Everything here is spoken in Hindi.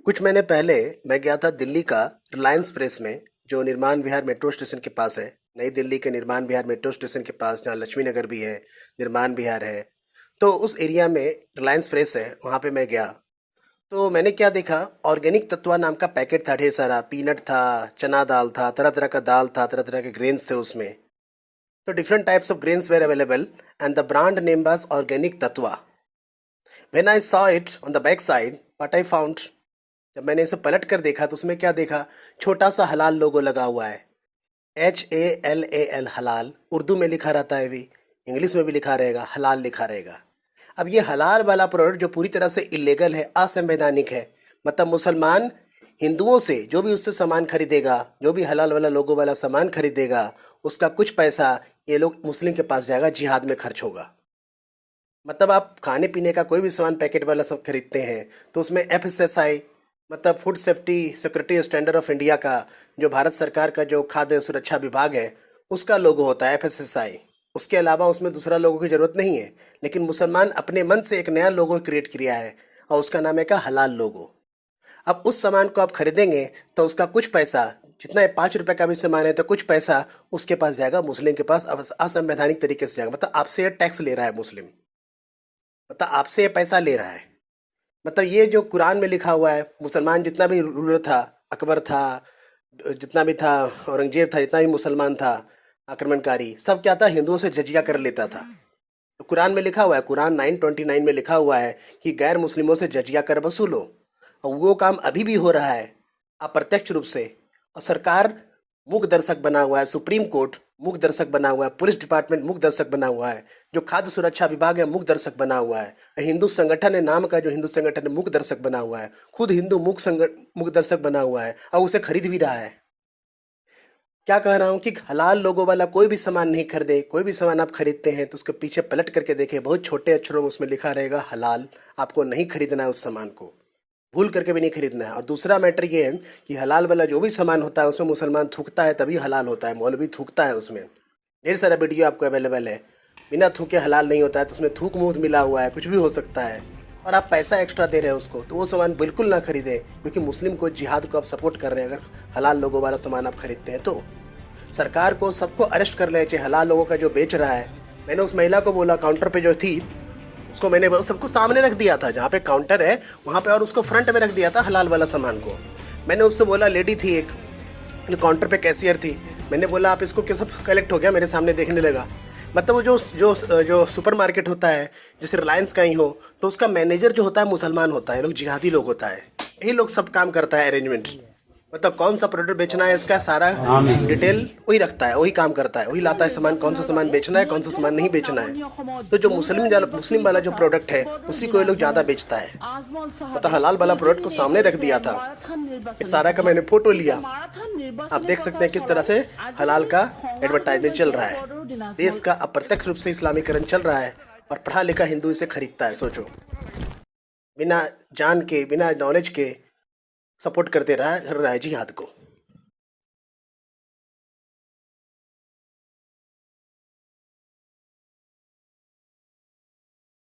कुछ महीने पहले मैं गया था दिल्ली का रिलायंस प्रेस में, जो निर्माण विहार मेट्रो स्टेशन के पास है। नई दिल्ली के निर्माण विहार मेट्रो स्टेशन के पास, जहाँ लक्ष्मी नगर भी है, निर्माण विहार है। तो उस एरिया में रिलायंस प्रेस है, वहाँ पे मैं गया। तो मैंने क्या देखा, ऑर्गेनिक तत्वा नाम का पैकेट था, ढेर सारा पीनट था, चना दाल था, तरह तरह का दाल था, तरह तरह के ग्रेन्स थे उसमें। तो different types of grains were available and the brand name was organic Tatva. When I saw it on the back side, what I found, जब मैंने इसे पलट कर देखा तो उसमें क्या देखा, छोटा सा हलाल लोगो लगा हुआ है। HALAL, हलाल उर्दू में लिखा रहता है भी, इंग्लिश में भी लिखा रहेगा, हलाल लिखा रहेगा। अब ये हलाल वाला प्रोडक्ट जो पूरी तरह से इलीगल है, असंवैधानिक है, मतलब मुसलमान हिंदुओं से जो भी उससे सामान खरीदेगा, जो भी हलाल वाला लोगो वाला सामान खरीदेगा, उसका कुछ पैसा ये लोग मुस्लिम के पास जाएगा, जिहाद में खर्च होगा। मतलब आप खाने पीने का कोई भी सामान पैकेट वाला सब खरीदते हैं तो उसमें FSSI, मतलब food safety security standard of India का, जो भारत सरकार का जो खाद्य सुरक्षा विभाग है, उसका लोगो होता है FSSI। उसके अलावा उसमें दूसरा लोगो की ज़रूरत नहीं है। लेकिन मुसलमान अपने मन से एक नया लोगो क्रिएट किया है और उसका नाम है का हलाल लोगो। अब उस सामान को आप खरीदेंगे तो उसका कुछ पैसा, जितना 5 रुपए का भी सामान है तो कुछ पैसा उसके पास जाएगा, मुस्लिम के पास असंवैधानिक तरीके से जाएगा। मतलब आपसे ये टैक्स ले रहा है मुस्लिम, मतलब आपसे ये पैसा ले रहा है। मतलब ये जो कुरान में लिखा हुआ है, मुसलमान जितना भी रूलर था, अकबर था, जितना भी था, औरंगजेब था, जितना भी मुसलमान था आक्रमणकारी, सब क्या था, हिंदुओं से जजिया कर लेता था। तो कुरान में लिखा हुआ है, कुरान 9:29 में लिखा हुआ है कि गैर मुस्लिमों से जजिया कर वसूलो। और वो काम अभी भी हो रहा है अप्रत्यक्ष रूप से। और सरकार मूक दर्शक बना हुआ है, सुप्रीम कोर्ट मूक दर्शक बना हुआ है, पुलिस डिपार्टमेंट मूक दर्शक बना हुआ है, जो खाद्य सुरक्षा विभाग है मूक दर्शक बना हुआ है, हिंदू संगठन है नाम का, जो हिंदू संगठन है मूक दर्शक बना हुआ है, खुद हिंदू मूक दर्शक बना हुआ है और उसे खरीद भी रहा है। क्या कह रहा हूँ कि हलाल लोगों वाला कोई भी सामान नहीं खरीदे। कोई भी सामान आप खरीदते हैं तो उसके पीछे पलट करके देखें, बहुत छोटे अक्षरों में उसमें लिखा रहेगा हलाल। आपको नहीं खरीदना है उस सामान को, भूल करके भी नहीं खरीदना है। और दूसरा मैटर ये है कि हलाल वाला जो भी सामान होता है उसमें मुसलमान थूकता है तभी हलाल होता है, मौलवी थूकता है उसमें। ढेर सारा वीडियो आपको अवेलेबल है। बिना थूके हलाल नहीं होता है, तो उसमें थूक मूक मिला हुआ है, कुछ भी हो सकता है। और आप पैसा एक्स्ट्रा दे रहे हैं उसको, तो वो सामान बिल्कुल ना खरीदें, क्योंकि मुस्लिम को, जिहाद को आप सपोर्ट कर रहे हैं अगर हलाल लोगों वाला सामान आप खरीदते हैं तो। सरकार को सबको अरेस्ट कर लेना चाहिए, हलाल लोगों का जो बेच रहा है। मैंने उस महिला को बोला, काउंटर पे जो थी, उसको मैंने सबको सामने रख दिया था, जहाँ पे काउंटर है वहाँ पे, और उसको फ्रंट में रख दिया था हलाल वाला सामान को। मैंने उससे बोला, लेडी थी एक जो काउंटर पे कैशियर थी, मैंने बोला आप इसको क्या, सब कलेक्ट हो गया, मेरे सामने देखने लगा। मतलब वो जो जो जो सुपर मार्केट होता है, जैसे रिलायंस का ही हो, तो उसका मैनेजर जो होता है मुसलमान होता है, लोग जिहादी लोग होता है, यही लोग सब काम करता है अरेंजमेंट। मतलब कौन सा प्रोडक्ट बेचना है इसका सारा डिटेल वही रखता है, वही काम करता है, वही लाता है सामान, कौन सा सामान बेचना है, कौन सा सामान नहीं बेचना है। तो जो मुस्लिम वाला जो प्रोडक्ट है उसी को ये लोग ज़्यादा बेचता है। मतलब हलाल वाला प्रोडक्ट को सामने रख दिया था, इस सारा का मैंने फोटो लिया। आप देख सकते हैं किस तरह से हलाल का एडवर्टाइजमेंट चल रहा है। देश का अप्रत्यक्ष रूप से इस्लामीकरण चल रहा है और पढ़ा लिखा हिंदू इसे खरीदता है। सोचो, बिना जान के, बिना नॉलेज के सपोर्ट करते रहा है जिहाद को।